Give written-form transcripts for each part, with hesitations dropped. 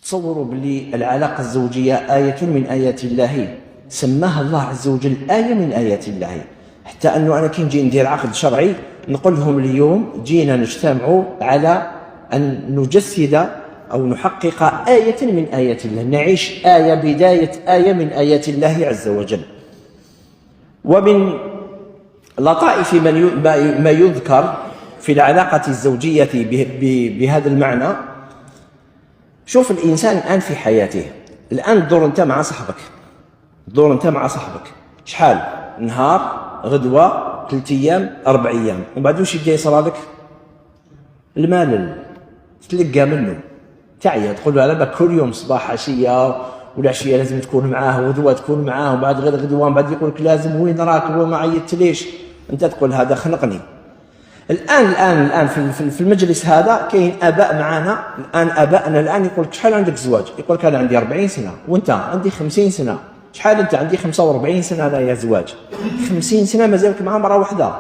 تصوروا باللي العلاقة الزوجية آية من آيات الله، سماها الله عز وجل آية من آيات الله، حتى أنه أنا كي نجي ندير عقد شرعي نقول لهم اليوم جينا نجتمع على أن نجسد أو نحقق آية من آيات الله، نعيش آية، بداية آية من آيات الله عز وجل. ومن لطائف ما يذكر في العلاقة الزوجية بهذا المعنى، شوف الإنسان الآن في حياته، الآن تدور أنت مع صاحبك، شحال نهار، غدوة، 3 أيام، 4 أيام، ومن بعد واش يبدا يصرى لك؟ الملل، تلقى منه تعيا، تقول له على بالك كل يوم صباح عشية ولا عشية لازم تكون معاه، وغدوة تكون معاه، ومن بعد غير غدوة، ومن بعد يقول لك لازم وين راك وما عيطتليش، أنت تقول هذا خنقني. الآن في المجلس هذا كاين آباء معنا الآن، آبائنا الآن يقول لك شحال عندك زواج؟ يقول لك أنا عندي 40 سنة، وأنت عندي 50 سنة، شحال أنت؟ عندي 45 سنة أنا يا زواج، 50 سنة مازالك مع مرة واحدة،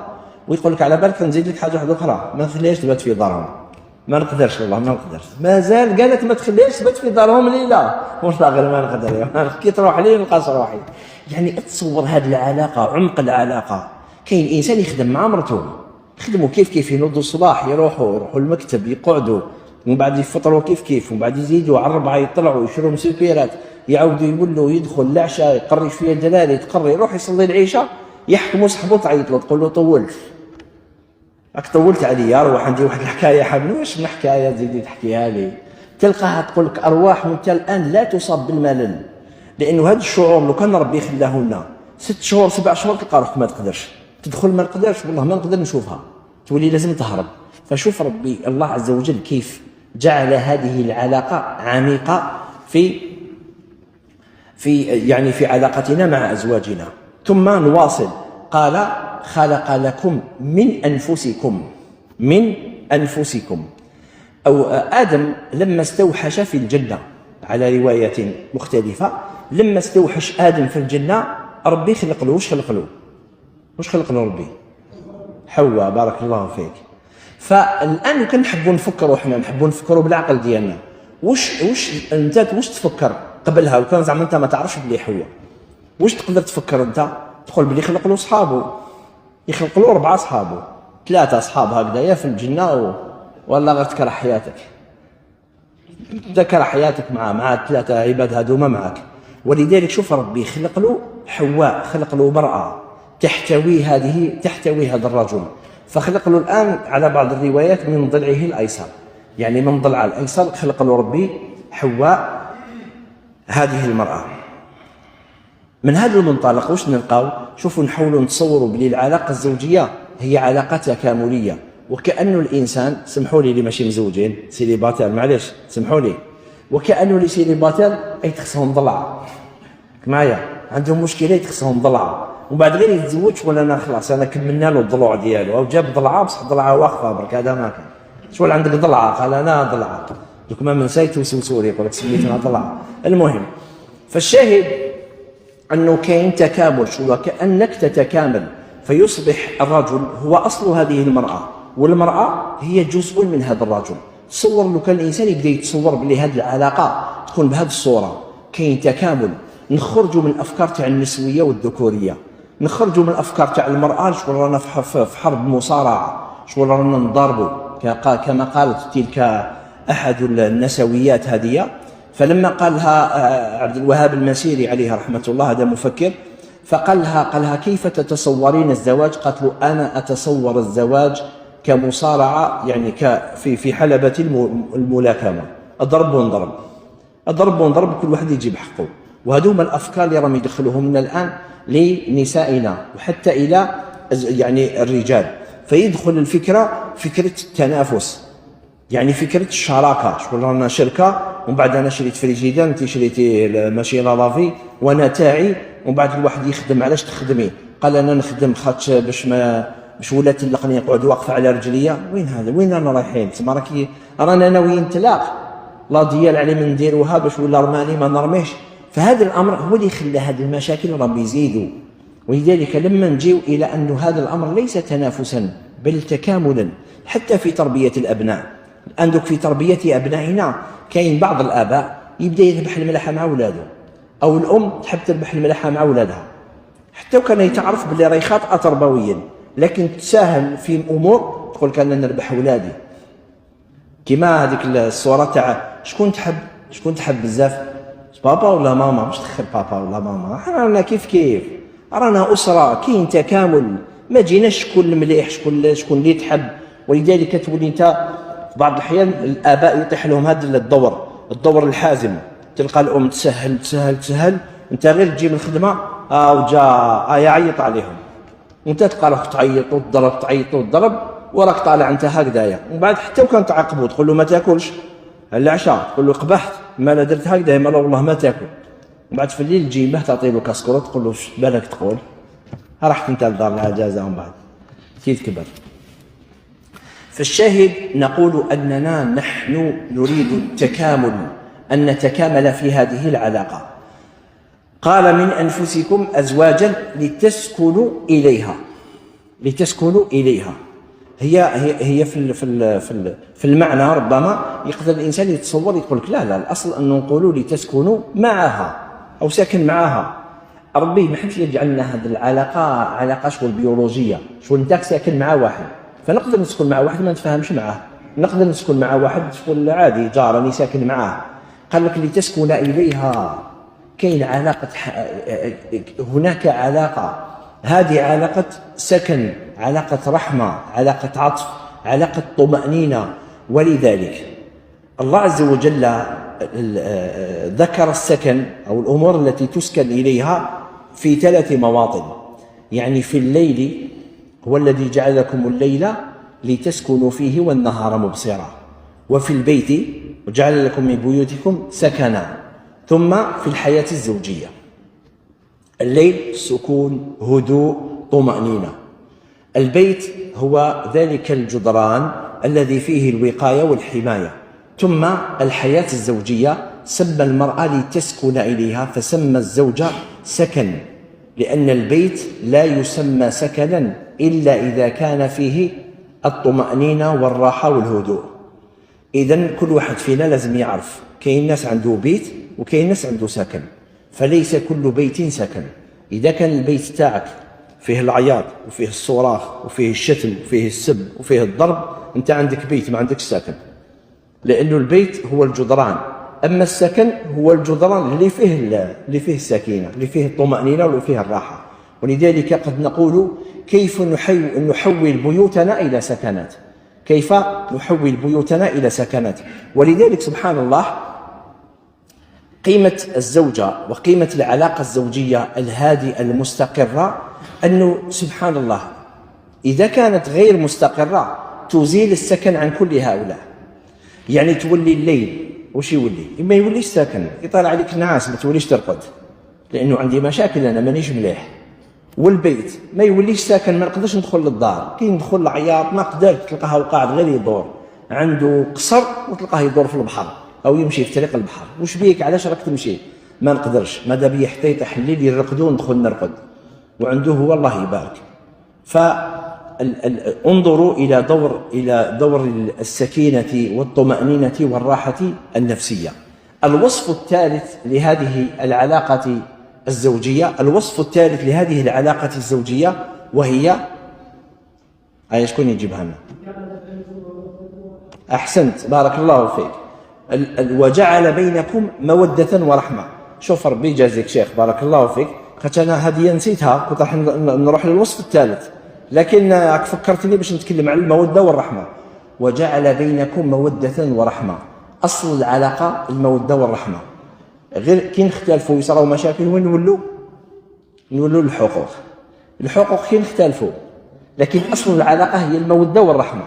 ويقول لك على بالك نزيد لك حاجة واحدة أخرى، ما نخليهاش تبات في دارهم، ما نقدرش والله ما نقدرش، مازال قالت ما تخليهاش تبات في دارهم ليلة، والله غير ما نقدر، كي تروح لي نلقاش روحي. يعني تصور هذه العلاقة، عمق العلاقة. كاين إنسان يخدم مع مرته، يخدموا كيف ينوضوا الصباح يروحوا المكتب يقعدوا، ومن بعد يفطروا كيف، ومن بعد يزيدوا على 4 يطلعوا يشربوا مسكرات، يعاودوا يولوا يدخل العشاء يقري شويه دلالي، يتقري يروح يصلي العشاء، يحكموا صاحبه تعيط له تقول له طولت، راك طولت عليا، روح عندي واحد الحكايه حبني، واش من حكايه تزيدي تحكيها لي؟ تلقاها تقول لك ارواح وانت الان لا تصاب بالملل، لانه هذا الشعور لو كان ربي خلاه لنا 6 شهور 7 شهور تلقى روحك ما تقدرش تدخل، ما نقدرش والله ما نقدر نشوفها، تولي لازم تهرب. فشوف ربي الله عز وجل كيف جعل هذه العلاقة عميقة في علاقتنا مع أزواجنا. ثم نواصل، قال خلق لكم من أنفسكم أو آدم لما استوحش في الجنة، على رواية مختلفة، لما استوحش آدم في الجنة ربي خلق له، وش خلق له ربي؟ حواء، بارك الله فيك. فالآن كان نحبوا نفكروا، احنا نحبوا نفكروا بالعقل ديالنا، واش انت واش تفكر قبلها؟ وكان زعما انت ما تعرفش بلي حواء، واش تقدر تفكر انت؟ تقول بلي خلق له صحابه، يخلق له 4 صحابه، 3 صحاب هكذايا في الجنة، والله غير تكره حياتك، تكره حياتك مع 3 عباد هذوما معك. ولذلك شوف ربي خلق له حواء، خلق له مرأة تحتوي هذا الرجل، فخلق له الآن على بعض الروايات من ضلعه الأيسر، يعني من ضلع الأيسر خلق له ربي حواء هذه المرأة. من هذا المنطلق واش نلقاو؟ شوفوا نحاولوا نتصوروا بلي العلاقة الزوجية هي علاقة تكاملية، وكأنه الإنسان، سمحوا لي اللي ماشي مزوجين سيليباتير، معليش سمحوا لي، وكأنه اللي سيليباتير يتخصهم ضلع معايا، عندهم مشكلة يتخصهم ضلع، ومن بعد غير يتزوج ولا انا خلاص انا كملنا له الضلوع ديالو، او جاب ضلعه بصح ضلعه واقفه برك، هذا ما كان شغل عندك ضلعه، قال انا ضلعه، دوك ما نسيت وسوسوري يقول لك سميتها ضلعه. المهم، فالشاهد انه كاين تكامل، شو كانك تتكامل، فيصبح الرجل هو اصل هذه المراه، والمراه هي جزء من هذا الرجل. تصور لو كان الانسان يقدر يتصور بلي هذه العلاقه تكون بهذه الصوره، كاين تكامل، نخرجوا من الافكار تاع النسويه والذكوريه، نخرجوا من الافكار تاع المراه شغل رانا في حرب مصارعه، شغل رانا نضربوا، كما قالت تلك احد النسويات هذه. فلما قالها عبد الوهاب المسيري عليه رحمه الله، هذا مفكر، فقالها كيف تتصورين الزواج؟ قالت له انا اتصور الزواج كمصارعه، يعني في حلبة الملاكمه، اضرب ونضرب كل واحد يجيب حقه. وهذوما الافكار اللي راهم يدخلوهم لنا الان لنسائنا وحتى الى يعني الرجال، فيدخل الفكره فكره التنافس، يعني فكره الشراكه، شغل رانا شركه، ومن بعد انا شريت فريجيدان، انت شريتي الماشينه لافي وانا تاعي، ومن بعد الواحد يخدم. علاش تخدمي؟ قال انا نخدم خاطش باش ولا تلقني نقعد واقفه على رجليا. وين هذا؟ وين رانا رايحين؟ تما راكي رانا ناويين تلاق لا ديال علي من نديروها باش ولا رماني ما نرميش. فهذا الامر هو اللي خلى هذه المشاكل راهم يزيدوا. ولذلك لما نجيو الى ان هذا الامر ليس تنافسا بل تكاملا حتى في تربيه الابناء. عندك في تربيه ابنائنا كاين بعض الاباء يبدا يذبح الملاحه مع ولادو، او الام تحب تذبح الملاحه مع ولادها، حتى وكان يتعرف باللي راهي خاطئه تربويا، لكن تساهم في امور تقول لك انا نربح ولادي. كيما هذيك الصوره تاع شكون تحب بزاف، بابا ولا ماما؟ مش تخير بابا ولا ماما، رانا كيف رانا اسره، كاين تكامل، ما جيناش شكون المليح شكون اللي تحب. ولذلك تولي انت في بعض الاحيان الاباء يطيح لهم هذا الدور الحازم، تلقى الام تسهل انت غير تجي من الخدمه وجا يعيط عليهم، وانت تلقى روحك تعيط وتضرب وراك طالع انت هكذايا، ومن بعد حتى وكان تعاقبه تقول له ما تاكلش العشاء، تقول له قبحت ما لا درت هكذا، ما والله ما تاكل، ومن بعد في الليل تجي به تعطي له كاسكروت تقول له اش بالك تقول رحت انت لدار العجازه، ومن بعد تكبر. فالشاهد نقول اننا نحن نريد التكامل، ان نتكامل في هذه العلاقه. قال من انفسكم ازواجا لتسكنوا اليها. هي في المعنى ربما يقدر الانسان يتصور يقول لك لا الاصل ان نقولوا لتسكنوا معها او ساكن معها. ربي ما حبش يجعل لنا هذه العلاقه علاقه شغل بيولوجيه، شغل انت ساكن مع واحد، فنقدر نسكن مع واحد ما نتفاهمش معاه، نقدر نسكن مع واحد شغل عادي جار راني ساكن معاه. قال لك لتسكن اليها، كاين علاقه، هناك علاقه، هذه علاقه سكن، علاقه رحمه، علاقه عطف، علاقه طمانينه. ولذلك الله عز وجل ذكر السكن او الامور التي تسكن اليها في 3 مواطن. يعني في الليل هو الذي جعل لكم الليل لتسكنوا فيه والنهار مبصرا، وفي البيت وجعل لكم من بيوتكم سكنا، ثم في الحياة الزوجية الليل سكون هدوء طمأنينة. البيت هو ذلك الجدران الذي فيه الوقاية والحماية. ثم الحياة الزوجية سمى المرأة لتسكن إليها، فسمى الزوج سكن، لأن البيت لا يسمى سكنا إلا إذا كان فيه الطمأنينة والراحة والهدوء. إذن كل واحد فينا لازم يعرف كاين ناس عنده بيت وكاين ناس عنده سكن، فليس كل بيت سكن. إذا كان البيت تاعك فيه العياط وفيه الصراخ وفيه الشتم وفيه السب وفيه الضرب، أنت عندك بيت ما عندكش سكن، لأنه البيت هو الجدران، أما السكن هو الجدران اللي فيه السكينة، اللي فيه الطمأنينة واللي فيه الراحة. ولذلك قد نقول كيف نحول بيوتنا إلى سكنات، كيف نحول بيوتنا إلى سكنات. ولذلك سبحان الله قيمة الزوجة وقيمة العلاقة الزوجية الهادئة المستقرة، أنه سبحان الله إذا كانت غير مستقرة تزيل السكن عن كل هؤلاء. يعني تولي الليل وش يولي؟ ما يوليش ساكن، يطلع عليك نعاس، ما توليش ترقد لأنه عندي مشاكل أنا مانيش مليح. والبيت ما يوليش ساكن، ما نقدرش ندخل للدار، كي ندخل العياط ما قدرت تلقاه قاعد غير يدور، عنده قصر وتلقاه يدور في البحر أو يمشي في طريق البحر. وش بيك علاش راك تمشي؟ ما نقدرش، ماذا بيا حتى يطيح الليل يرقدون ندخل نرقد، وعنده هو الله يبارك. انظروا إلى دور السكينة والطمأنينة والراحة النفسية. الوصف الثالث لهذه العلاقة الزوجية، وهي شكون يجيبها لنا؟ أحسنت بارك الله فيك. وجعل بينكم مودة ورحمة. شوف ربي يجازيك شيخ بارك الله فيك، خاطر أنا هذه نسيتها، كنت راح نروح للوصف الثالث، لكن فكرتني باش نتكلم عن المودة والرحمة. وجعل بينكم مودة ورحمة، أصل العلاقة المودة والرحمة. غير كي نختلفوا يصراو مشاكل وين نولوا الحقوق كي نختلفوا، لكن أصل العلاقة هي المودة والرحمة.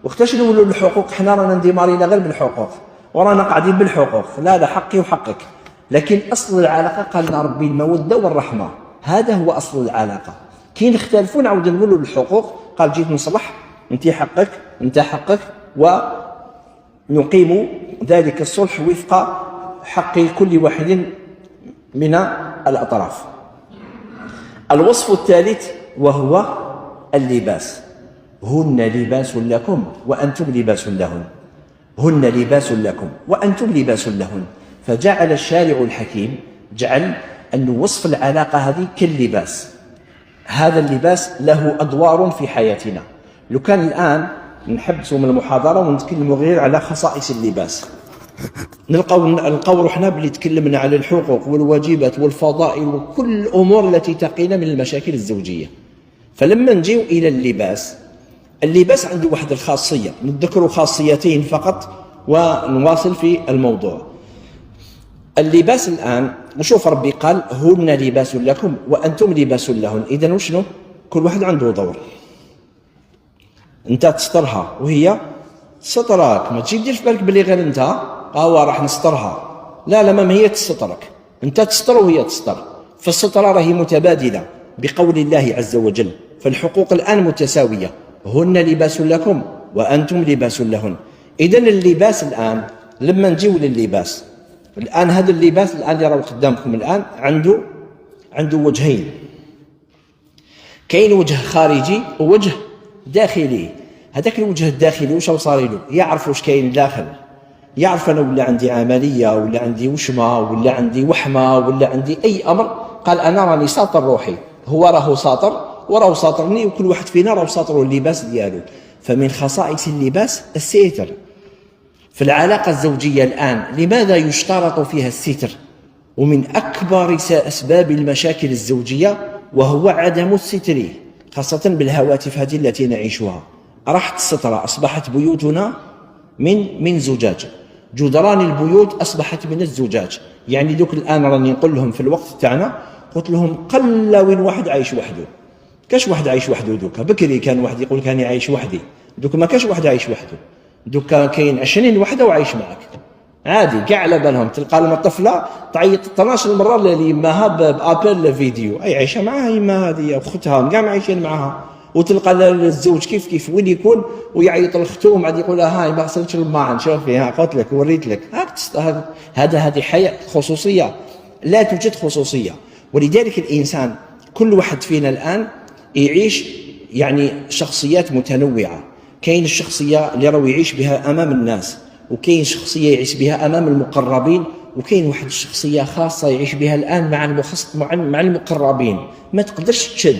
وقتاش نولوا الحقوق؟ حنا رانا نديمارينا غير بالحقوق ورانا قاعدين بالحقوق، لا حقي وحقك، لكن أصل العلاقة قال لنا ربي المودة والرحمة، هذا هو أصل العلاقة. كي نختلفوا نعاود نقولوا الحقوق، قال جيت نصلح انت حقك ونقيم ذلك الصلح وفق حق كل واحد من الأطراف. الوصف الثالث وهو اللباس. هن لباس لكم وأنتم لباس لهن. هن لباس لكم وأنتم لباس لهن. فجعل الشارع الحكيم جعل أن وصف العلاقة هذه كاللباس. هذا اللباس له أدوار في حياتنا. لو كان الآن نحبسوا من المحاضرة ونتكلموا غير على خصائص اللباس، نلقاو روحنا بلي تكلمنا على الحقوق والواجبات والفضائل وكل الأمور التي تقينا من المشاكل الزوجية. فلما نجيو إلى اللباس عنده واحد الخاصية، نذكر خاصيتين فقط ونواصل في الموضوع. اللباس الآن نشوف ربي قال هن لباس لكم وأنتم لباس لهن. إذن وشنو؟ كل واحد عنده دور. أنت تسترها وهي ستراك، ما تجي دير في بالك بلي غير أنت راح نسترها. لا ما هي تسترك، أنت تستر وهي تستر. فالسترة راهي متبادلة بقول الله عز وجل، فالحقوق الآن متساوية. هن لباس لكم وأنتم لباس لهن. إذن اللباس الآن لما نجيو لللباس الآن، هذا اللباس الآن اللي راهو قدامكم الآن عنده وجهين. كاين وجه خارجي ووجه داخلي. هذاك الوجه الداخلي واش صار له؟ يعرف واش كاين داخل، يعرف أنا ولا عندي عملية ولا عندي وشمة ولا عندي وحمة ولا عندي أي أمر. قال أنا راني ساطر روحي، هو راهو ساطر وراه ساطرني، وكل واحد فينا راه ساطر اللباس ديالو. فمن خصائص اللباس الستر. في العلاقة الزوجية الآن لماذا يشترط فيها الستر؟ ومن أكبر أسباب المشاكل الزوجية وهو عدم الستر، خاصة بالهواتف هذه التي نعيشها. راحت السترة، أصبحت بيوتنا من زجاج، جدران البيوت أصبحت من الزجاج. يعني دوك الآن راني نقول لهم في الوقت تاعنا، قلت لهم قل وين واحد عايش وحده. كاش واحد عايش وحده دوكا. بكري كان واحد يقول كاني عايش وحدي، دوك ما كاش واحد عايش وحده، دوكا كاين 20 وحده وعايش معك عادي. كاع على بالهم تلقى لنا طفله تعيط 12 مره ليماها بابل فيديو، اي عايشه معاها يما هذه اختها كاع عايشين معاها. وتلقى الزوج كيف وين يكون ويعيط لختو ومعاد يقول لها هاي ما غسلتش الماعن، شوفي ها قلت لك وريت لك. هذه حياة خصوصيه، لا توجد خصوصيه. ولذلك الانسان كل واحد فينا الان يعيش يعني شخصيات متنوعه. كاين الشخصيه اللي راهو يعيش بها امام الناس، وكاين شخصيه يعيش بها امام المقربين، وكاين واحد الشخصيه خاصه يعيش بها الان مع المقربين. ما تقدرش تشد.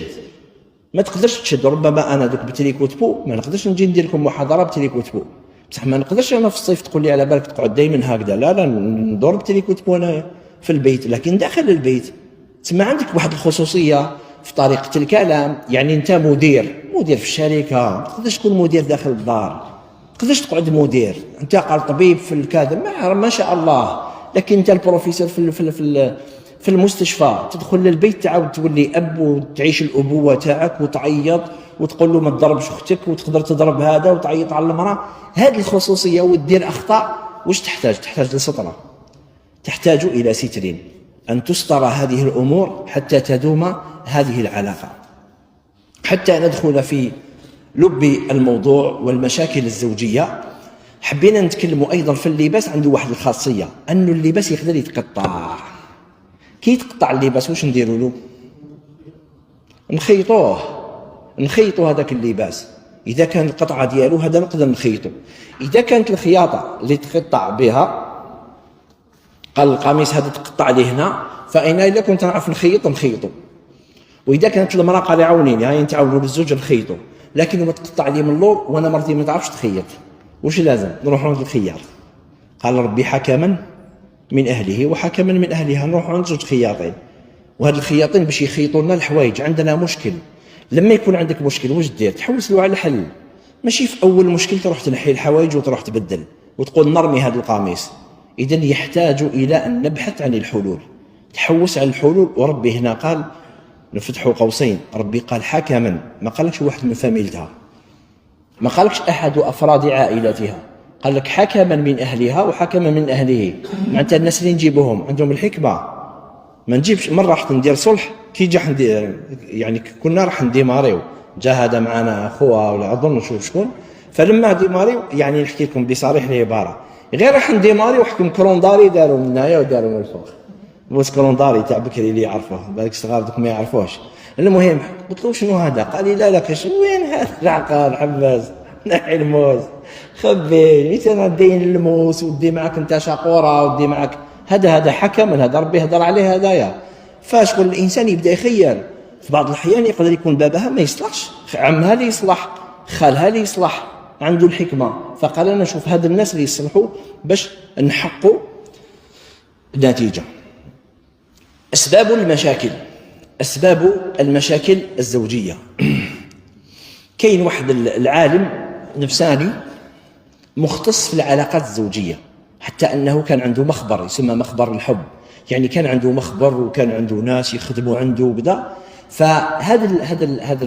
ربما انا دوك بتريكوتبو ما نقدرش نجي ندير لكم محاضره بتريكوتبو، بصح ما نقدرش انا في الصيف تقول لي على بالك تقعد دائما هكذا. لا ندور بتريكوتبو انايا في البيت، لكن داخل البيت تسمى عندك واحد الخصوصيه في طريقه الكلام. يعني انت مدير في الشركه، ما تقدرش تكون مدير داخل الدار، ما تقدرش تقعد مدير. انت قال طبيب في الكذا ما شاء الله، لكن انت البروفيسور في المستشفى تدخل للبيت تعاود تولي اب وتعيش الابوه تاعك وتعيط وتقول له ما تضربش اختك وتقدر تضرب هذا وتعيط على المراه. هذه الخصوصيه ودير اخطاء واش تحتاج لستره، تحتاج الى ستر، ان تستر هذه الامور حتى تدوم هذه العلاقه. حتى ندخل في لب الموضوع والمشاكل الزوجيه، حبينا نتكلموا ايضا في اللباس. عنده واحد الخاصيه انه اللباس يقدر يتقطع. كي يتقطع اللباس واش نديروا له؟ نخيطوا هذاك اللباس. اذا كان القطعه ديالو هذا نقدر نخيطه. اذا كانت الخياطه اللي تقطع بها قال القميص هذا تقطع لي هنا، فانا الا كنت نعرف نخيطه. واذا كانت المراه قال عاونيني، هاي نتعاونوا بالزوج نخيطوا. لكن ما تقطع لي من اللور وانا مرتي ما تعرفش تخيط، واش لازم؟ نروحوا عند الخياط. قال ربي حكما من اهله وحكما من اهلها، نروحوا عند زوج خياطين، وهاد الخياطين باش يخيطوا لنا الحوايج. عندنا مشكل، لما يكون عندك مشكل واش دير؟ تحوس له على الحل. ماشي في اول مشكل تروح تنحي الحوايج وتروح تبدل وتقول نرمي هذا القميص. اذن يحتاج الى ان نبحث عن الحلول، تحوس على الحلول. وربي هنا قال نفتحوا قوسين، ربي قال حكما، ما قالكش واحد من فاميلتها، ما قالكش احد افراد عائلتها، قال لك حكما من اهلها وحكما من اهله. معناتها الناس اللي نجيبوهم عندهم الحكمه. ما نجيبش مره راح ندير صلح كي جا يعني كنا راح نديماريو، جا هذا معنا اخوها ولا اظن شكون، فلما ديماريو يعني نحكي لكم بصريح العباره، غير راح نديماريو وحكم كرونداري داروا من هنايا وداروا من الفوق. بوس كرونداري تاع بكري اللي يعرفوه، بالك صغار دوك ما يعرفوش. المهم قلت له شنو هذا؟ قال لي لا كاش وين هذا العقار حباز نحي الموز خبي ميت انا دين الموس ودي معك انت شاقوره ودي معك هذا حكم، هذا ربي هضر عليه هدايا. فشغل الانسان يبدا يخير، في بعض الاحيان يقدر يكون باباها ما يصلحش، عمها اللي يصلح، خالها اللي يصلح، عنده الحكمه. فقال انا نشوف هاد الناس اللي يصلحوا باش نحقوا النتيجه. اسباب المشاكل الزوجيه. كاين واحد العالم نفساني مختص في العلاقات الزوجيه، حتى انه كان عنده مخبر يسمى مخبر الحب، يعني كان عنده مخبر وكان عنده ناس يخدموا عنده وكذا. هذا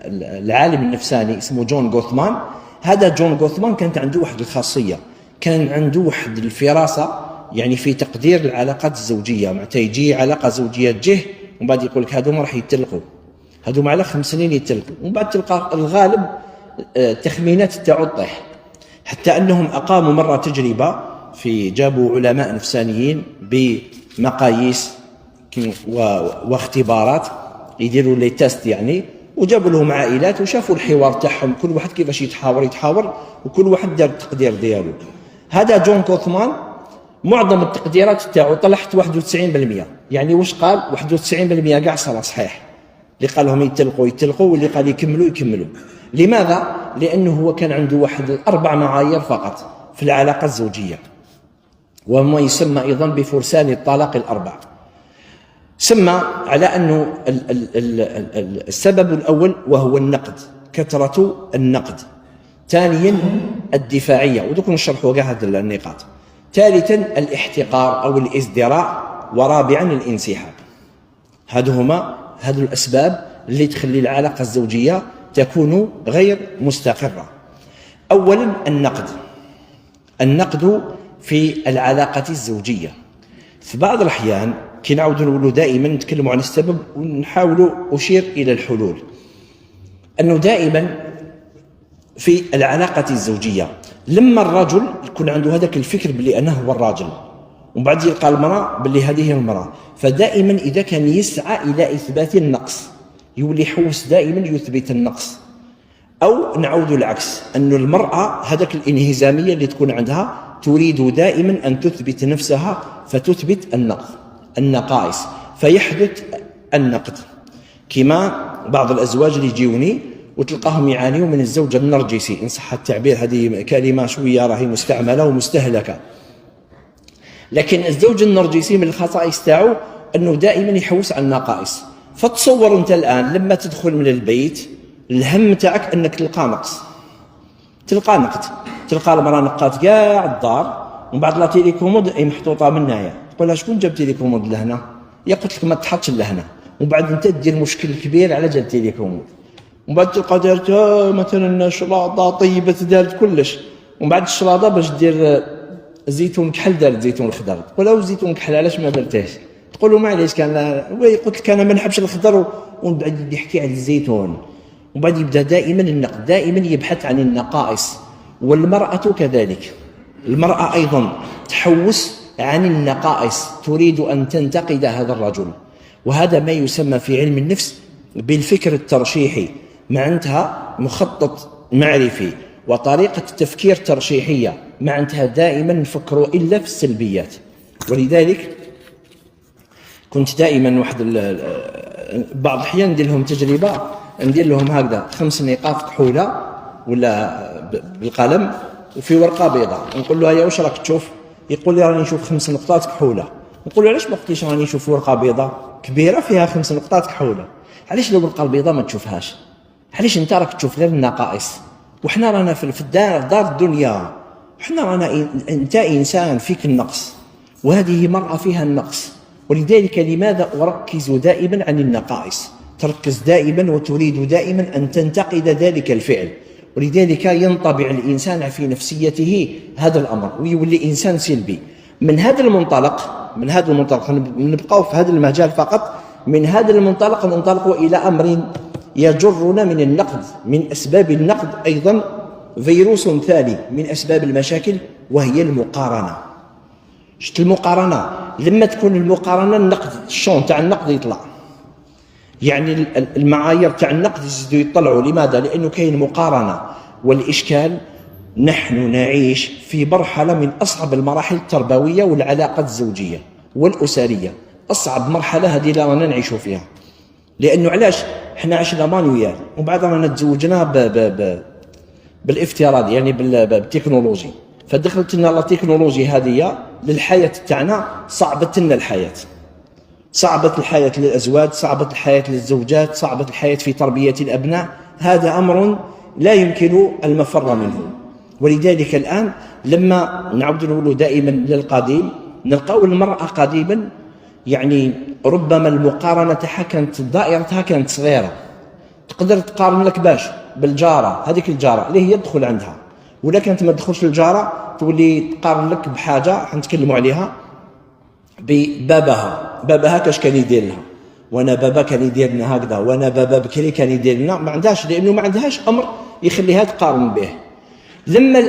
العالم النفساني اسمه جون غوثمان. هذا جون غوثمان كانت عنده واحد الخاصيه، كان عنده واحد الفراسه يعني في تقدير العلاقات الزوجيه. معناتها يجي علاقه زوجيه تجيه ومن بعد يقول لك هذوما راح يتلقوا، هذوما على 5 سنين يتلقوا، ومن بعد تلقى الغالب التخمينات تاعو طيح. حتى انهم اقاموا مره تجربه، جابوا علماء نفسانيين بمقاييس واختبارات يديروا لي تيست يعني، وجابوا لهم عائلات وشافوا الحوار تاعهم، كل واحد كيفاش يتحاور وكل واحد دار التقدير ديالو. هذا جون غوثمان معظم التقديرات تاعو طلعت 91%، يعني واش قال 91% كاع صحيح. اللي قال لهم يتلقوا واللي قال يكملوا. لماذا؟ لانه هو كان عنده واحد 4 معايير فقط في العلاقه الزوجيه، وما يسمى ايضا بفرسان الطلاق ال4. سمى على انه السبب الاول وهو النقد، كثره النقد. ثانيا الدفاعيه، ودوك نشرحوا كاع هذه النقاط. ثالثا الاحتقار او الازدراء. ورابعا الانسحاب. هذو الاسباب اللي تخلي العلاقه الزوجيه تكون غير مستقره. اولا النقد في العلاقه الزوجيه. في بعض الاحيان كي نعاودوا نقولوا دائما نتكلموا عن السبب ونحاولوا اشير الى الحلول. انه دائما في العلاقه الزوجيه لما الرجل يكون عنده هذاك الفكر بلي انا هو الراجل، ومن بعد يلقى المراه بلي هذه هي المراه، فدائما اذا كان يسعى الى اثبات النقص يولي يحوس دائما يثبت النقص. او نعود العكس، انه المراه هذاك الانهزاميه اللي تكون عندها تريد دائما ان تثبت نفسها فتثبت النقائص، فيحدث النقد. كما بعض الازواج اللي يجيوني وتلقاهم يعانيوا من الزوج النرجسي، ان صح التعبير، هذه كلمه شويه راهي مستعمله ومستهلكه. لكن الزوج النرجسي من الخصائص تاعو انه دائما يحوس على النقائص. فتصور انت الان لما تدخل من البيت الهم تاعك انك تلقى نقص، تلقى المراه نقات كاع الدار، ومن بعد لا تيليكومود اي محطوطه من هنايا، تقول لها شكون جاب تيليكومود لهنا؟ يا قلت لك ما تحطش لهنا، ومن بعد انت دير مشكل كبير على جال تيليكومود، ومن بعد تلقى دارت مثلا شلاضه طيبه دارت كلش، ومن بعد الشلاضه باش دير زيتون كحل دارت زيتون خضر، تقول له زيتون كحل علاش ما درتهش؟ تقول له معليش كان قلت لك انا ما نحبش الخضر، ومن بعد يحكي على الزيتون، ومن بعد يبدا دائما النقد، دائما يبحث عن النقائص. والمراه كذلك، المراه ايضا تحوس عن النقائص، تريد ان تنتقد هذا الرجل، وهذا ما يسمى في علم النفس بالفكر الترشيحي. معناتها مخطط معرفي وطريقه تفكير ترشيحيه، معناتها دائما نفكروا الا في السلبيات. ولذلك كنت دائما بعض الاحيان ندير لهم تجربه، ندير لهم هكذا 5 نقاط كحوله ولا بالقلم وفي ورقه بيضاء، نقول له يا واش راك تشوف؟ يقول لي راني نشوف 5 نقطات كحوله. نقول له علاش ما قلتيش راني نشوف ورقه بيضاء كبيره فيها 5 نقطات كحوله؟ علاش الورقه البيضاء ما تشوفهاش؟ علاش انت راك تشوف غير النقائص؟ وحنا رانا في دار الدنيا، وحنا رانا انت انسان فيك النقص، وهذه مرأة فيها النقص. ولذلك لماذا أركز دائما عن النقائص؟ تركز دائما وتريد دائما أن تنتقد ذلك الفعل، ولذلك ينطبع الإنسان في نفسيته هذا الأمر ويولي إنسان سلبي. من هذا المنطلق نبقى في هذا المجال فقط. من هذا المنطلق ننطلق إلى أمر يجرنا من النقد، من أسباب النقد أيضا فيروس ثاني من أسباب المشاكل، وهي المقارنة. شفت المقارنة؟ لما تكون المقارنة النقد، الشون تاع النقد يطلع، يعني المعايير تاع النقد يزيدوا يطلعوا. لماذا؟ لأنه كاين مقارنة. والإشكال نحن نعيش في مرحلة من أصعب المراحل التربوية والعلاقات الزوجية والأسرية. أصعب مرحلة هذه اللي رانا نعيشوا فيها، لأنه علاش؟ احنا عشنا مانويال ومن بعد رانا تزوجنا بالافتراض، يعني بالتكنولوجي، فدخلت لنا التكنولوجي هذه للحياة تاعنا، صعبت لنا الحياة، صعبت الحياة للأزواج، صعبت الحياة للزوجات، صعبت الحياة في تربية الأبناء. هذا أمر لا يمكن المفر منه. ولذلك الآن لما نعود نقول دائما للقديم، نلقاو المرأة قديما يعني ربما المقارنة تاعها كانت دائرتها كانت صغيرة، تقدر تقارن لك باش بالجارة، هذيك الجارة اللي هي تدخل عندها، ولا كانت ما تدخلش الجارة تولي تقارن لك بحاجة حنتكلموا عليها ببابها. بابها كاش كان يدير لها، وانا بابا كان يدير لنا هكذا، وانا بابا بكري كان يدير لنا، ما عندهاش، لانه ما عندهاش امر يخليها تقارن به. لما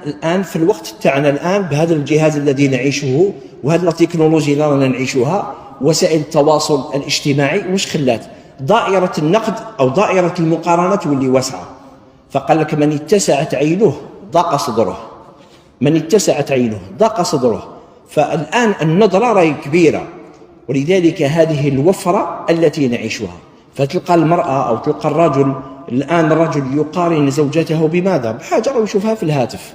الان في الوقت تاعنا الان بهذا الجهاز الذي نعيشه وهذه التكنولوجيا اللي رانا نعيشوها، وسائل التواصل الاجتماعي واش خلات؟ دائرة النقد او دائرة المقارنة تولي واسعة. فقال لك من اتسعت عينه ضاق صدره، من اتسعت عينه ضاق صدره. فالآن النظرة راهي كبيرة، ولذلك هذه الوفرة التي نعيشها. فتلقى المرأة أو تلقى الرجل الآن، الرجل يقارن زوجته بماذا؟ بحاجة راه يشوفها في الهاتف،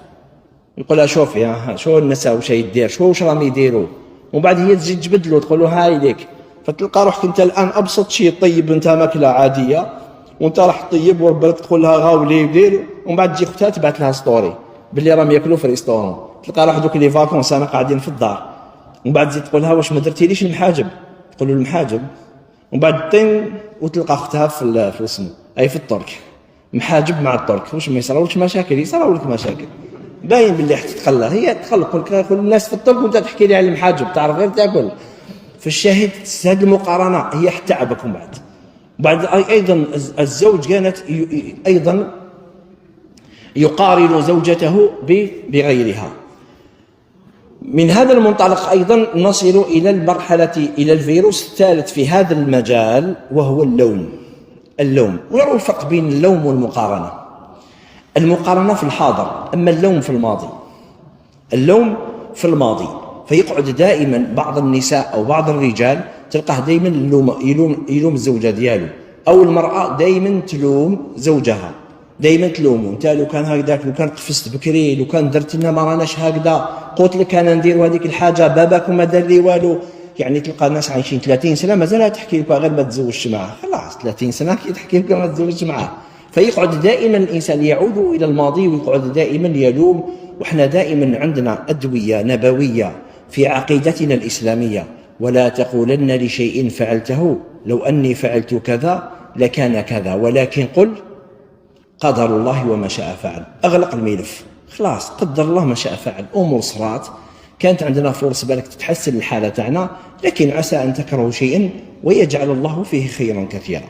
يقول لها شوف يا شو النساء واش يدير، شو واش راهم يديروا، ومن بعد هي تزيد تجبد له تقول له هاي ليك. فتلقى روحك انت الآن أبسط شيء طيب انت ماكلة عادية وانت راح تطيب وربك تقول لها غاولي يدير، ومن بعد تجي اختها تبعث لها ستوري باللي راهم ياكلوا في ريستورون. تلقى راح دوك لي فاكونس انا قاعدين في الدار، ومن بعد تزيد تقول لها واش ما درتيليش المحاجب، تقول له المحاجب، ومن بعد طين وتلقى اختها في اسمه اي في الترك محاجب مع الترك. واش ما يصراولكش مشاكل؟ يصراو لك مشاكل، باين باللي حتتخلى، هي تخلق كل الناس في الترك وانت تحكي لي على المحاجب، تعرف غير تاكل. فالشاهد هذه المقارنه هي حتعبك. من بعد ايضا الزوج كانت ايضا يقارن زوجته بغيرها. من هذا المنطلق أيضا نصل إلى المرحلة، إلى الفيروس الثالث في هذا المجال، وهو اللوم. اللوم، ونرى الفرق بين اللوم والمقارنة. المقارنة في الحاضر، أما اللوم في الماضي. اللوم في الماضي، فيقعد دائما بعض النساء أو بعض الرجال تلقاه دائما يلوم الزوجة دياله، أو المرأة دائما تلوم زوجها، دائما تلوموا انت لو كان هكذاك، لو كان قفزت بكري، لو كان درت لنا ما راناش هكذا، قلت لك انا ندير هذيك الحاجه، باباك ما دار لي والو. يعني تلقى ناس عايشين 30 سنه مازال تحكي لك غير ما تزوجش معاه، خلاص 30 سنه كي تحكي لك ما تزوجش معاه. فيقعد دائما الانسان يعود الى الماضي ويقعد دائما يلوم. وإحنا دائما عندنا ادويه نبويه في عقيدتنا الاسلاميه: ولا تقولن لشيء فعلته لو اني فعلت كذا لكان كذا، ولكن قل قدر الله وما شاء فعل. أغلق الملف، خلاص قدر الله ما شاء فعل. أمور صرات، كانت عندنا فرص بالك تتحسن الحالة تاعنا، لكن عسى أن تكرهوا شيئا ويجعل الله فيه خيرا كثيرا.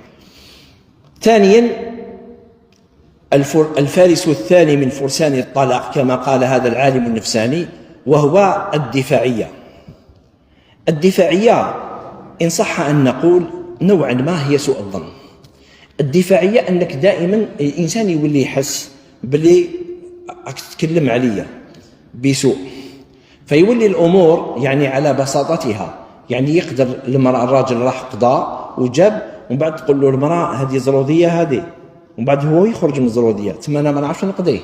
ثانيا، الفارس الثاني من فرسان الطلاق كما قال هذا العالم النفساني، وهو الدفاعية. الدفاعية إن صح أن نقول نوعا ما هي سوء الظن. الدفاعية أنك دائما الإنسان يولي يحس باللي راك تتكلم عليا بسوء، فيولي الأمور يعني على بساطتها. يعني يقدر المرأة، الراجل راح قضاء وجاب، ومن بعد تقول له المرأة هذه زرودية هذه، ومن بعد هو يخرج من الزرودية، تما أنا ما نعرفش نقضيه،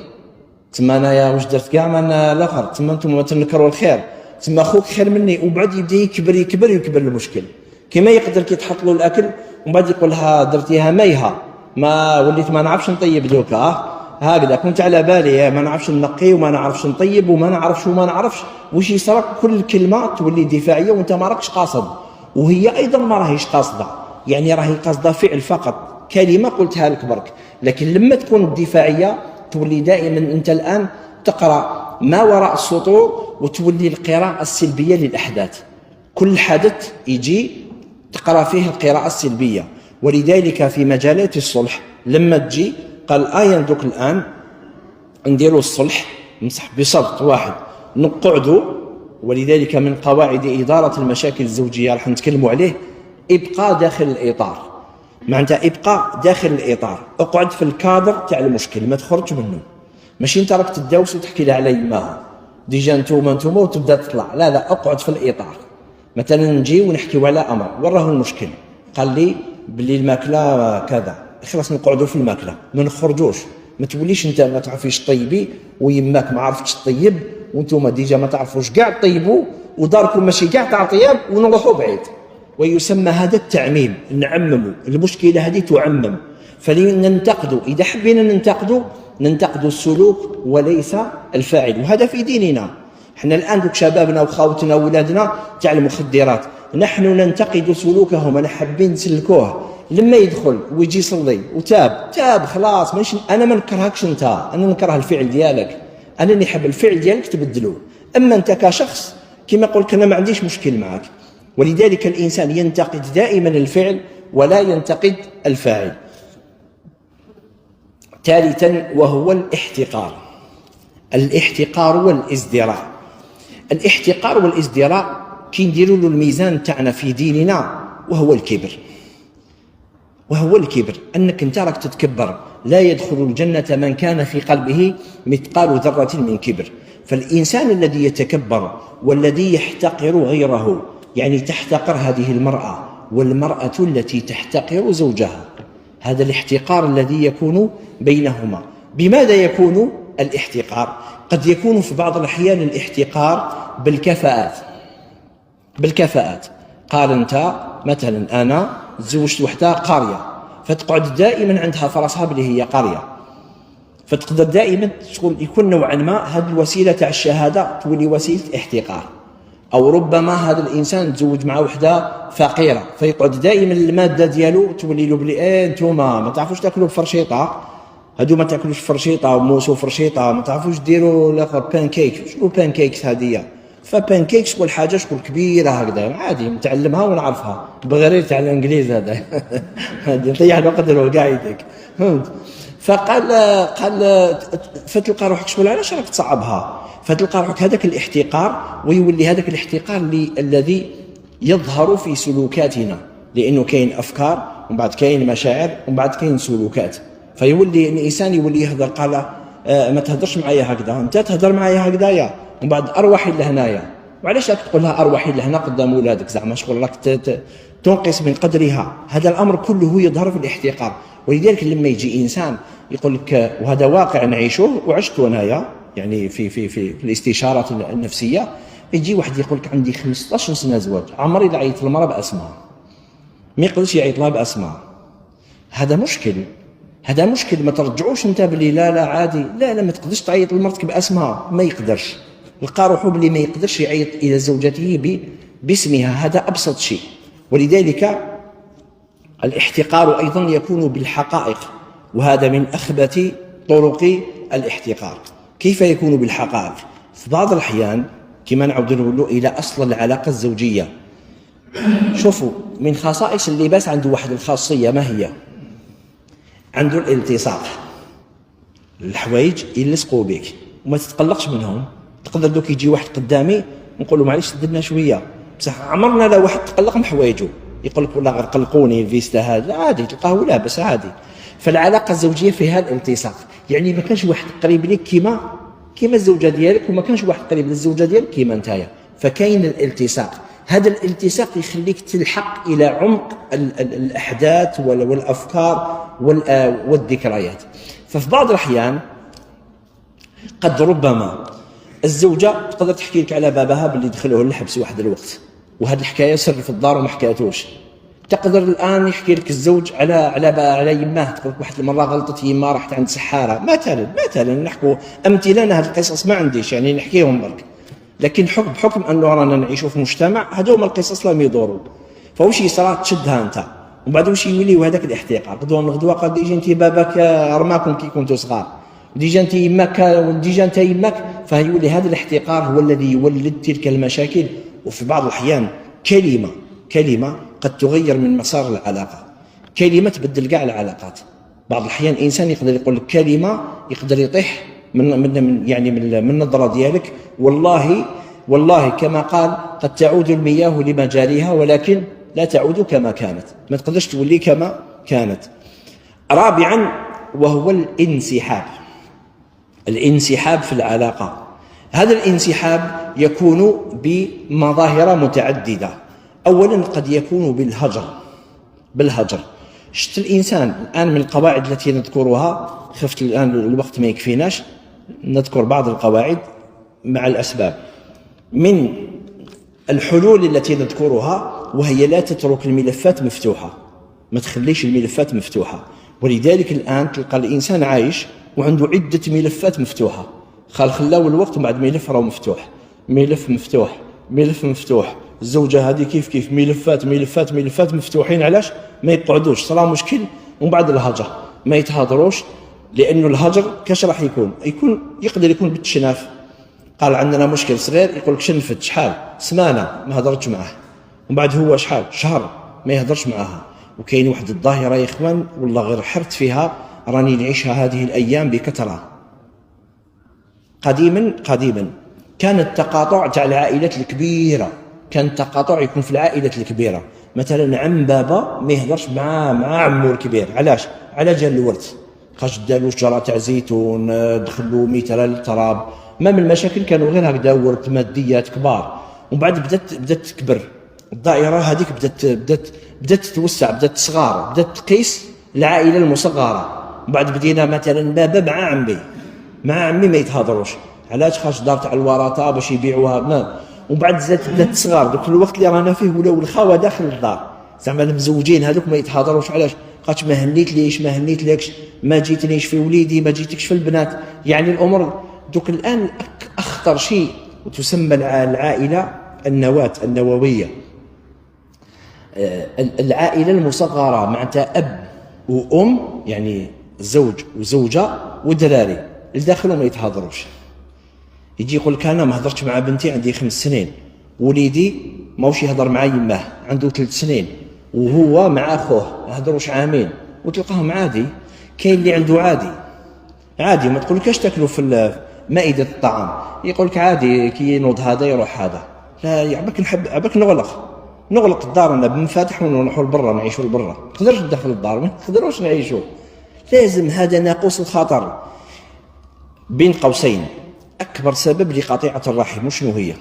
تما أنا يا واش درت كاع من الآخر، تما أنتم ما تنكروا الخير، تما أخوك خير مني. ومن بعد يبدأ يكبر المشكل. كما يقدر كي تحط له الأكل ومن بعد يقول لها درتيها ميها، ما وليت ما نعرفش نطيب دوكا، هكذا كنت على بالي ما نعرفش نقي وما نعرفش نطيب وما نعرفش وش يصرك. كل كلمة تولي دفاعية وانت ما راكش قاصد، وهي أيضا ما راهيش قاصدة، يعني راهي قاصدة فعل فقط، كلمة قلتها لك برك. لكن لما تكون الدفاعية تولي دائما أنت الآن تقرأ ما وراء السطور، وتولي القراءة السلبية للأحداث. كل حدث يجي تقرأ فيه القراءة السلبية. ولذلك في مجالات الصلح لما تجي قال يندوك الآن نديروا الصلح نصح بشرط واحد، نقعدوا. ولذلك من قواعد إدارة المشاكل الزوجية راح نتكلموا عليه إبقاء داخل الإطار. معناتها إبقاء داخل الإطار، اقعد في الكادر تاع المشكل، ما تخرج منه. ماشي انت راك تداوس وتحكي لها على يماها ديجا نتوما وتبدا تطلع، لا لا، اقعد في الاطار. مثلا نجي ونحكيو على امر، وراه المشكل، قال لي باللي الماكله كذا، خلاص نقعدوا في الماكله ما نخرجوش. ما توليش انت ما تعرفيش طيبي ويماك ما عرفتش طيب وانتم ديجا ما تعرفوش كاع طيبوا وداركم ماشي كاع تاع طياب ونروحوا بعيد. ويسمى هذا التعميم، نعمموا المشكله هذه تعمم. فلننتقدوا، اذا حبينا ننتقدوا السلوك وليس الفاعل، وهذا في ديننا. احنا الان دوك شبابنا وخاوتنا واولادنا تاع المخدرات، نحن ننتقد سلوكهم، انا حابين نسلكوه. لما يدخل ويجي يصلي وتاب خلاص، ماشي انا ما نكرهكش انت، انا نكره الفعل ديالك، انا اللي حاب الفعل ديالك تبدلوه. اما انت كشخص كما قلت انا ما عنديش مشكل معك. ولذلك الانسان ينتقد دائما الفعل ولا ينتقد الفاعل. ثالثا وهو الاحتقار والازدراء. الاحتقار والازدراء كي نديروا له الميزان تاعنا في ديننا وهو الكبر، انك انت راك تتكبر. لا يدخل الجنه من كان في قلبه مثقال ذره من كبر. فالانسان الذي يتكبر والذي يحتقر غيره، يعني تحتقر هذه المراه والمراه التي تحتقر زوجها، هذا الاحتقار الذي يكون بينهما. بماذا يكون الاحتقار؟ قد يكون في بعض الأحيان الاحتقار بالكفاءات. قال أنت مثلا أنا تزوجت وحدة قارية، فتقعد دائما عندها في راسها بلي هي قارية، فتقدر دائما يكون نوعا ما هذه الوسيلة تاع الشهادة تولي وسيلة احتقار. أو ربما هذا الإنسان تزوج مع وحدة فقيرة، فيقعد دائما المادة ديالو تولي له بلي انتوما ما تعرفوش تاكلوا فرشيطة، هادو ما تاكلوش فرشيطة وموس وفرشيطة، ما تعرفوش ديروا لاخر بان كيك. شنو بان كيكس هذه؟ فبان كيك شغل حاجة شغل كبيرة هكذا، عادي نتعلمها ونعرفها بغير تاع الانجليز هذا. هذه نضيع الوقت ديالو كاع يديك، فهمت؟ فقال فتلقى روحك شغل علاش راك تصعبها، فتلقى روحك هذاك الاحتقار، ويولي هذاك الاحتقار الذي يظهر في سلوكاتنا، لانه كاين افكار ومن بعد كاين مشاعر ومن بعد كاين سلوكات. فيولي الانسان يولي يهضر، قال ما تهضرش معايا هكذا، انت تهضر معايا هكذايا ومن بعد اروحي لهنايا. وعلاش راك تقول لها اروحي لهنا قدام ولادك؟ زعما شغل راك تنقص من قدرها. هذا الامر كله يظهر في الاحتقار. ولذلك لما يجي انسان يقول لك، وهذا واقع نعيشه وعشته انايا يعني في الاستشارات النفسيه، يجي واحد يقول لك عندي 15 سنه زواج، عمري لا عيط للمراه باسمها، ما يقدرش يعيط لها باسمها. هذا مشكل. ما ترجعوش انت بلي لا عادي، لا ما تقدرش تعيط لمرتك باسمها، ما يقدرش. لقى روحه بلي ما يقدرش يعيط الى زوجته باسمها، هذا ابسط شيء. ولذلك الاحتقار ايضا يكون بالحقائق، وهذا من اخبث طرق الاحتقار. كيف يكون بالحقائق؟ في بعض الاحيان كما نعود نقولوا الى اصل العلاقه الزوجيه. شوفوا، من خصائص اللباس عنده واحد الخاصيه، ما هي؟ عنده الالتصاق. الحوايج يلصقوا بك وما تتقلقش منهم. تقدر دوك يجي واحد قدامي نقول له معليش سددنا شويه، بصح عمرنا لا واحد تقلق من حوايجه، يقول لك والله غير قلقوني الفيستا هذا، عادي تلقاه لاباس عادي. فالعلاقه الزوجيه فيها الالتصاق، يعني ما كانش واحد قريب لك كيما الزوجه ديالك، وما كانش واحد قريب للزوجه ديالك كيما نتايا، فكاين الالتصاق. هذا الالتصاق يخليك تلحق الى عمق الاحداث والافكار والذكريات. ففي بعض الاحيان قد ربما الزوجه تقدر تحكي لك على بابها باللي دخلوه الحبس واحد الوقت، وهذه الحكايه سر في الدار وما حكاتوش. تقدر الان يحكي لك الزوج على يماه، تقول واحد المره غلطت يماه راحت عند سحاره مثلا نحكوا امثله. انا هذه القصص ما عنديش يعني نحكيهم برك، لكن بحكم انه رانا نعيشوا في مجتمع هذو هما القصص لهم يدوروا. فواش يصرى تشدها انت ومن بعد واش يولي هذاك الاحتقار. غدوه قد يجي انت باباك رماكم كي كنتوا صغار، ديجا انت يماك، فيولي هذا الاحتقار هو الذي يولد تلك المشاكل. وفي بعض الاحيان كلمه قد تغير من مسار العلاقه، كلمه تبدل كاع العلاقات. بعض الاحيان انسان يقدر يقول لك كلمه يقدر يطيح من نظره ديالك. والله كما قال قد تعود المياه لمجاريها ولكن لا تعود كما كانت، ما تقدرش تولي كما كانت. رابعا وهو الانسحاب. الانسحاب في العلاقة. هذا الانسحاب يكون بمظاهر متعددة. أولا قد يكون بالهجر. شفت الإنسان الآن من القواعد التي نذكرها، خفت الآن الوقت ما يكفيناش نذكر بعض القواعد مع الأسباب. من الحلول التي نذكرها وهي لا تترك الملفات مفتوحة، ما تخليش الملفات مفتوحة. ولذلك الآن تلقى الإنسان عايش وعنده عدة ملفات مفتوحة، خلاو الوقت وبعد ملف راه مفتوح، ملف مفتوح. الزوجة هذه كيف ملفات مفتوحين. علاش؟ ما يقعدوش، صرا مشكل ومن بعد الهجر ما يتهضروش. لأنه الهجر كاش راح يقدر يكون بالتشناف. قال عندنا مشكل صغير، يقول لك شنفت شحال سمانة ما هضرتش معاه، ومن بعد هو شحال شهر ما يهضرش معاها. وكاين واحد الظاهرة يا إخوان والله غير حرت فيها، راني نعيشها هذه الأيام بكثرة. قديما كان التقاطع تاع العائلات الكبيرة، كان التقاطع يكون في العائلات الكبيرة. مثلا عم بابا ما يهضرش مع عمو الكبير. علاش؟ على جال الورث، خاش دالو شجرة تاع زيتون، دخلوا متر التراب. ما من المشاكل كانوا غير هكذا، ورث ماديات كبار. ومن بعد بدات تكبر الدائرة هذيك، بدات تتوسع، بدات تصغر، بدات تقيس العائلة المصغرة. ومن بعد بدينا مثلا بابا مع عمي ما يتهضروش. علاش؟ خاش دار تاع الورثة باش يبيعوها. ومن بعد بدات تصغر. دوك الوقت اللي رانا فيه ولاو الخوة داخل الدار، زعما المزوجين هذوك ما يتهضروش. علاش؟ قالت ما هنيتلكش، ما جيتنيش في وليدي، ما جيتكش في البنات. يعني الامور دوك الان اخطر شيء وتسمى العائله النوويه. العائله المصغره معناتها اب وام، يعني زوج وزوجه ودراري الداخل ما يتهضروش. يجي يقول لك انا ما هضرتش مع بنتي عندي 5 سنين، وليدي ماوش يهضر مع يماه عنده 3 سنين، وهو مع اخوه هضروش عامين. وتلقاهم عادي. كاين اللي عنده عادي ما تقولكاش تاكلوا في مائده الطعام، يقول لك عادي كي ينوض هذا يروح هذا. لا عباك نغلق الدار انا بمفاتح ونروحوا لبرا نعيشوا لبرا. ما نقدرش ندخل الدار، ما نقدروش نعيشوا. لازم هذا ناقوس الخطر. بين قوسين اكبر سبب لقطيعه الرحم شنو هي؟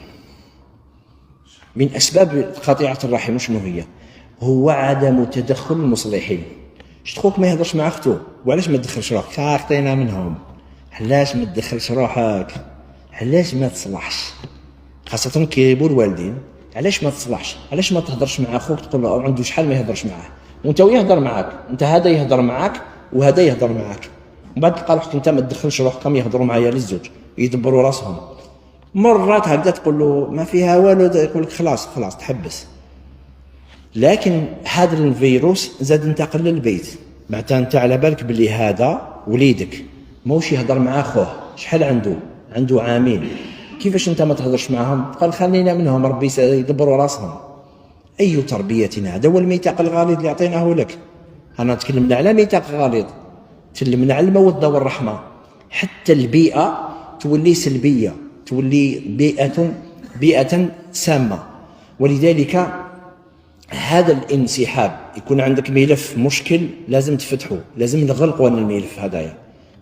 من اسباب قطيعه الرحم شنو هي؟ هو عدم تدخل المصلحين. شت خوك ما يهضرش مع اختو، وعلاش ما تدخلش روحك؟ خاطينا منهم. علاش ما تدخلش روحك؟ علاش ما تصلحش؟ خاصة كيبو الوالدين، علاش ما تصلحش؟ علاش ما تهضرش مع اخوك تقول له عنده شحال ما يهضرش معاه، وانت يهضر معاك، انت هذا يهضر معاك وهذا يهضر معاك. ومن بعد تلقى روحك انت ما تدخلش روحك، كم يهضروا معايا للزوج يدبروا راسهم. مرات هكذا تقول له ما فيها والو، يقول لك خلاص تحبس. لكن هذا الفيروس زاد انتقل للبيت. معناتها انت على بالك باللي هذا وليدك موش يهضر مع اخوه، شحال عنده عامين، كيفاش انت ما تهضرش معهم؟ قال خلينا منهم، ربي يدبروا راسهم. اي تربيه هذا هو الميثاق الغليظ اللي اعطيناه لك. انا تكلمنا على ميثاق غليظ، تكلمنا على الموده والرحمه. حتى البيئه تولي سلبيه، تولي بيئه سامه. ولذلك هذا الانسحاب يكون عندك ملف مشكل لازم تفتحه، لازم نغلقوا الملف هذايا.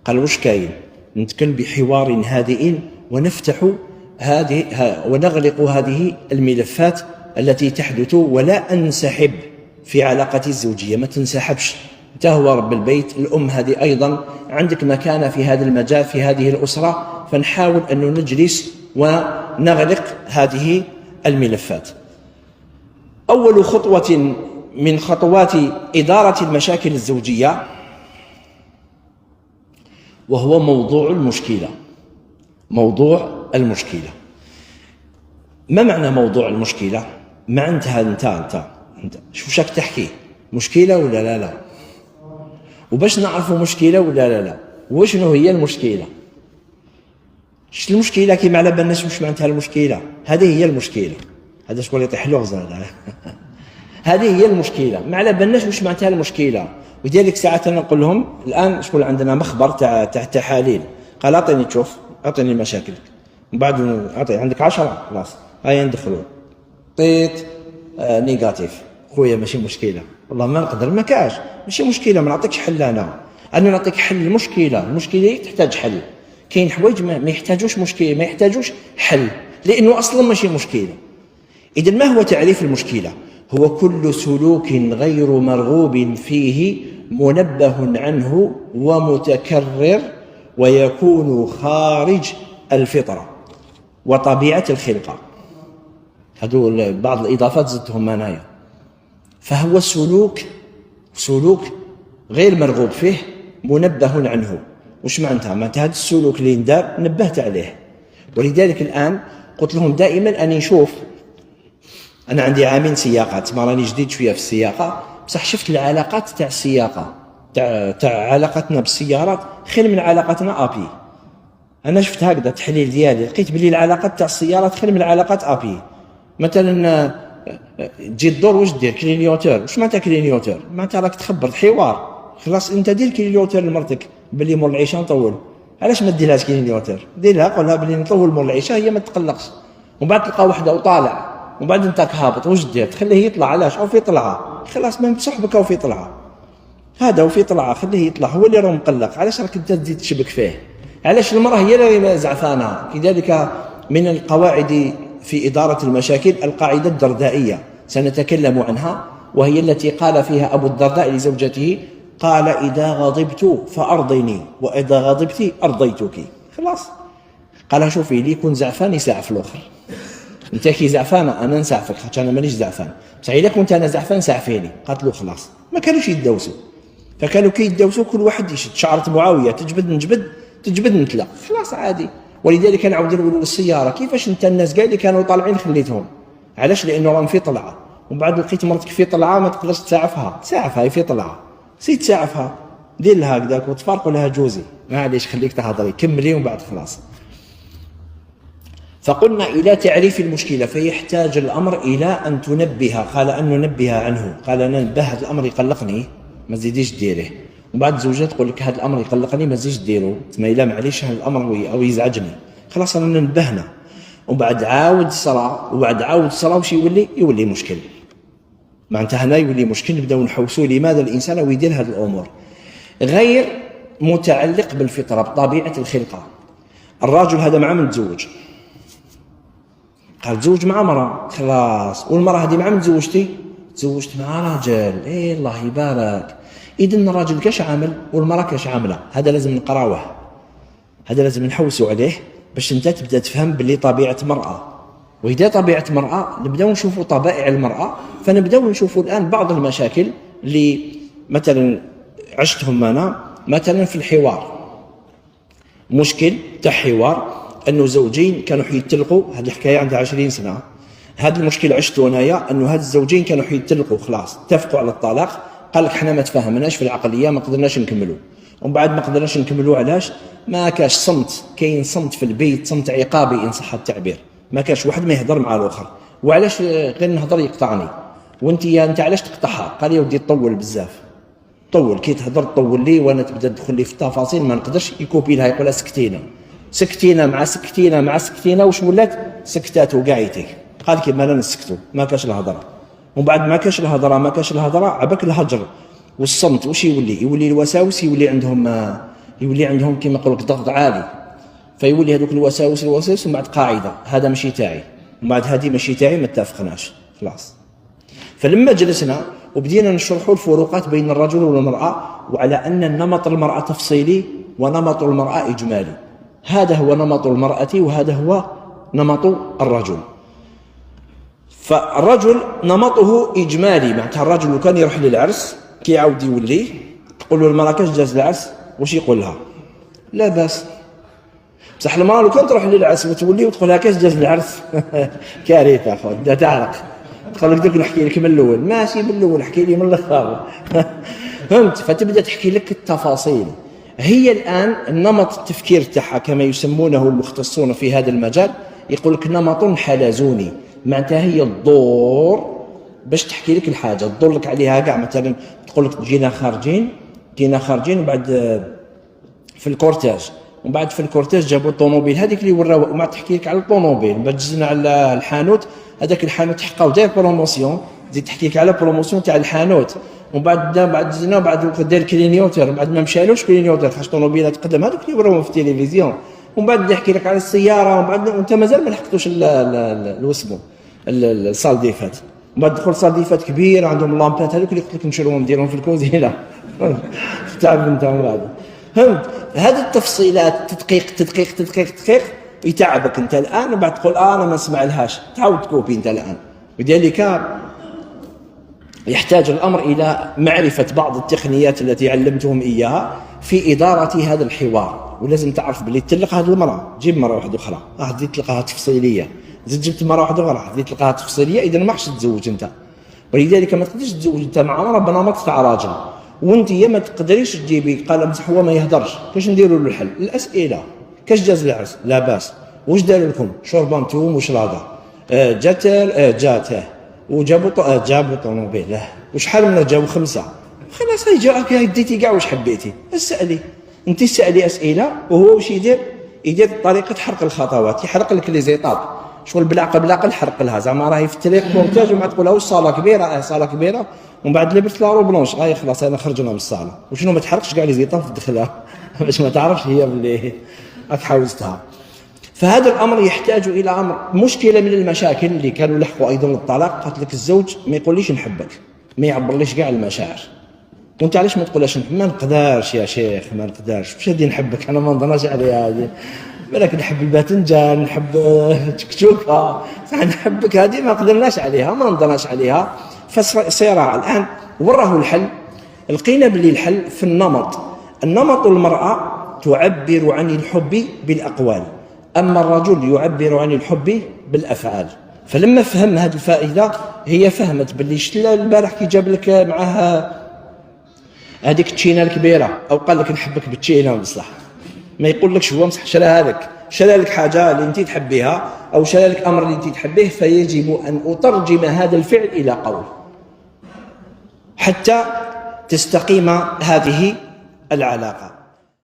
قال واش كاين؟ نتكلم بحوار هادئ ونفتح ونغلق هذه الملفات التي تحدث، ولا انسحب في علاقتي الزوجيه. ما تنسحبش، انت هو رب البيت. الام هذه ايضا عندك مكانه في هذا المجال، في هذه الاسره. فنحاول ان نجلس ونغلق هذه الملفات. أول خطوة من خطوات إدارة المشاكل الزوجية وهو موضوع المشكلة. ما معنى موضوع المشكلة؟ معناتها انت شو شاك تحكي، مشكلة ولا لا؟ وباش نعرفوا مشكلة ولا لا وشنو هي المشكلة؟ شت المشكلة كيما على بالناش واش معناتها المشكلة؟ هذه هي المشكلة. هذا شكون يطيح لغز هذا. هذه هي المشكله، ما على بالناش واش معناتها المشكله. ولذلك ساعات انا نقول لهم الان شكون عندنا مخبر تاع تحاليل، قال اعطيني تشوف، اعطيني مشاكلك، من بعد اعطي عندك 10 خلاص هيا ندخلوا طيت نيجاتيف. خويا ماشي مشكله، والله ما نقدر، ما كاش، ماشي مشكله، ما نعطيكش حل. انا نعطيك حل المشكله تحتاج حل. كاين حوايج ما يحتاجوش مشكله، ما يحتاجوش حل، لانه اصلا ماشي مشكله. اذا ما هو تعريف المشكله؟ هو كل سلوك غير مرغوب فيه منبه عنه ومتكرر ويكون خارج الفطره وطبيعه الخلقه. هذو بعض الاضافات زدتهم هنايا. فهو سلوك غير مرغوب فيه منبه عنه. وش معناتها؟ معناتها هذا السلوك اللي ندار نبهت عليه. ولذلك الآن قلت لهم دائما أني نشوف، أنا عندي عامين سياقات، ما راني جديد شوية في السياقة، بصح شفت العلاقات تاع السياقة تاع علاقتنا بالسيارات خير من علاقتنا أبي. أنا شفت هكذا التحليل ديالي، لقيت بلي العلاقات تاع السيارات خير من العلاقات أبي. مثلا تجي الدور واش دير؟ كلينيوتور. واش معناتها كلينيوتور؟ معناتها راك تخبر حوار، خلاص انت دير كلينيوتور لمرتك بلي مور العشاء نطول. علاش ما ديرهاش كلينيوتور؟ ديرها قولها بلي نطول مور العشاء، هي ما تقلقش. ومن بعد تلقى وحده وطالع، ومن بعد انت هابط، واش دير؟ تخليه يطلع. علاش؟ او في طلعه، خلاص ما صاحبك او في طلعه، هذا وفي طلعه خليه يطلع، هو اللي راه مقلق. علاش راك انت تزيد تشبك فيه؟ علاش المراه هي اللي زعفانه؟ لذلك من القواعد في إدارة المشاكل القاعدة الدردائية سنتكلم عنها، وهي التي قال فيها أبو الدرداء لزوجته: قال إذا غضبت فأرضيني وإذا غضبت أرضيتك. خلاص قال شوفي لي كون زعفان يسعف الآخر، انت كي زعفانة أنا نسعفك خاطر أنا مانيش زعفان، بصح إذا كنت أنا زعفان سعفيني. قالت له خلاص. ما كانوش يتدوسوا، فكانوا كي يتدوسوا كل واحد يشد شعرة معاوية، تجبد نتلا، خلاص عادي. ولذلك نعاود نقولوا للسياره كيفاش انت الناس كاع اللي كانوا طالعين خليتهم. علاش؟ لانه راهم في طلعه، ومن بعد لقيت مرتك في طلعه ما تقدرش تساعفها، ساعفها في طلعه، سيت تساعفها، دير لها هكذاك وتفارقوا لها جوزي، معليش خليك تهضري كملي ومن بعد خلاص. فقلنا الى تعريف المشكله فيحتاج الامر الى ان تنبه. قال ان ننبه عنه، قال انا ننبه هذا الامر يقلقني ما تزيديش ديره. ومن بعد الزوجه تقول لك هذا الامر يقلقني ما تزيدش ديرو، تما الا معليش هذا الامر او يزعجني، خلاص رانا نبهنا. ومن بعد عاود الصلاه، وبعد عاود الصلاه واش يولي مشكل. معناتها هنا يولي مشكل، نبداو نحوسوا لماذا الانسان ويدير هذه الامور غير متعلق بالفطره بطبيعه الخلقه. الرجل هذا مع من تزوج؟ قال تزوج مع مرأة، خلاص. والمرأة هذه مع من تزوجتي؟ تزوجت مع راجل. ايه الله يبارك. إذن الراجل كاش عامل والمرأة كاش عاملة، هذا لازم نقراوه، هذا لازم نحوسوا عليه باش انت تبدا تفهم باللي طبيعة مرأة. وإذا طبيعة مرأة نبداو نشوفوا طبائع المرأة، فنبداو نشوفوا الآن بعض المشاكل اللي مثلا عشتهم أنا مثلا في الحوار. مشكل تاع حوار أنه زوجين كانوا حيتلقوا، هذه الحكاية عندها 20 سنة. هذا المشكل عشته أنايا، أنه هاد الزوجين كانوا حيتلقوا خلاص، اتفقوا على الطلاق، قال لك حنا ما تفاهمناش في العقليه ما قدرناش نكملوا. ومن بعد ما قدرناش نكملوا علاش؟ ما كاش صمت، كاين صمت في البيت، صمت عقابي ان صح التعبير، ما كاش واحد ما يهضر مع الاخر. وعلاش غير نهضر يقطعني؟ انت علاش تقطعها؟ قال يا ودي طول بزاف، طول كي تهضر طول لي وانا تبدا تدخل لي في التفاصيل ما نقدرش. يكوبي لها يقولها سكتينا مع سكتينا واش ولات؟ سكتاتو قاعيتي. قال كيما لا نسكتوا ما كاش الهضره. ومن بعد ما كاش الهضره عباك الهجر والصمت. واش يولي الوساوس، يولي عندهم كما يقول لك ضغط عالي، فيولي هذوك الوساوس ومن بعد قاعده هذا ماشي تاعي، ومن بعد هذه ماشي تاعي، ما اتفقناش خلاص. فلما جلسنا وبدينا نشرحوا الفروقات بين الرجل والمراه، وعلى ان نمط المراه تفصيلي ونمط المراه اجمالي. هذا هو نمط المراه وهذا هو نمط الرجل. فالرجل نمطه إجمالي، معناتها الرجل لو كان يروح للعرس كي يعاود يولي، تقول له المرأة كاش جاز العرس، واش يقول لها؟ لا بأس. بصح المرأة لو كان تروح للعرس وتولي وتقول لها كاش جاز العرس كارثة خو دا تعرق. تقول لك دوك نحكي لك من الأول، ماشي من الأول، احكي لي من الآخر. فهمت؟ فتبدأ تحكي لك التفاصيل. هي الآن النمط التفكير تاعها كما يسمونه المختصون في هذا المجال، يقول لك نمط حلزوني، معناتها هي الدور باش تحكي لك الحاجه، تدور لك عليها كاع. مثلا تقول لك جينا خارجين وبعد في الكورتاج، ومن بعد في الكورتاج جابوا الطوموبيل هذيك اللي وراو، وما تحكي لك على الطوموبيل. بعد جزنا على الحانوت، هذاك الحانوت حقاو داير بروموسيون، تزيد تحكي لك على بروموسيون تاع الحانوت. ومن بعد جزنا بعد دار كلينيوتر، بعد ما مشالوش كلينيوتر خاطر طوموبيلات قدم هذوك اللي وراو في التلفزيون، ومن بعد يحكي لك على السياره، ومن بعد وانت مازال ما لحقتوش الوسمو الصال ديفات. ومن بعد دخل صال ديفات كبير عندهم اللامبات هذوك اللي قلت لك نشروهم نديرهم في الكوزينه تعرف انت من بعد. فهمت؟ هذه التفصيلات تدقيق يتعبك انت الان، وبعد تقول انا ما نسمع لهاش، تعاود تكوبي انت الان. ولذلك يحتاج الامر الى معرفه بعض التقنيات التي علمتهم اياها في اداره هذا الحوار. ولازم تعرف باللي تطلق هذه المراه جيب مراه واحده اخرى، هذه تلقاها تفصيليه، زيد جبت مراه واحده اخرى هذه تلقاها تفصيليه، اذا ما حش تتزوج انت. ولذلك ما تقدرش تتزوج انت مع مراه بنمط تاع راجل، وانت يا ما تقدريش تجيبي قال امزح هو ما يهدرش. كاش نديروا له الحل؟ الاسئله. كاش جاز العرس؟ لا باس. واش داروا لكم؟ شربه نتوم وشلاضه. جاته جابوا طوموبيل. وشحال منا جاو 5. خلاص هاي جاك ديتي كاع واش حبيتي. اسالي انت، سالي اسئله، وهو واش يدير طريقه حرق الخطوات، يحرق لك لي زيطاب شغل بالعقل حرق لها. زعما راهي في الطريق مونتاج وما تقول لها واش صاله كبيره، صاله كبيره، ومن بعد لبست لا رو بلونش هاي خلاص انا خرجنا من الصاله. وشنو ما تحرقش كاع لي زيطاب تدخلها باش ما تعرفش هي باللي راك حاوزتها. فهذا الامر يحتاج الى امر. مشكله من المشاكل اللي كانوا لحقوا ايضا الطلاق، قالت لك الزوج ما يقوليش نحبك، ما يعبرليش كاع المشاعر. وانت علاش ما تقولهاش ما نقدرش يا شيخ، ما نقدرش، واش هادي نحبك انا ما نظناش عليها هذه، بالك نحب الباذنجان، نحب تشكشوكه، نحبك هذه ما قدرناش عليها، ما نظناش عليها. فصراع الان وراه الحل. لقينا باللي الحل في النمط. المرأة تعبر عن الحب بالاقوال، اما الرجل يعبر عن الحب بالافعال. فلما فهم هذه الفائده هي فهمت باللي شلا البارح كي جاب لك معها هذيك التشينه الكبيره، او قال لك نحبك بالتشينه بصح، ما يقول لكش هو مصح شرى لك حاجه اللي انت تحبيها، او شرى لك امر اللي انت تحبيه، فيجب ان اترجم هذا الفعل الى قول حتى تستقيم هذه العلاقه.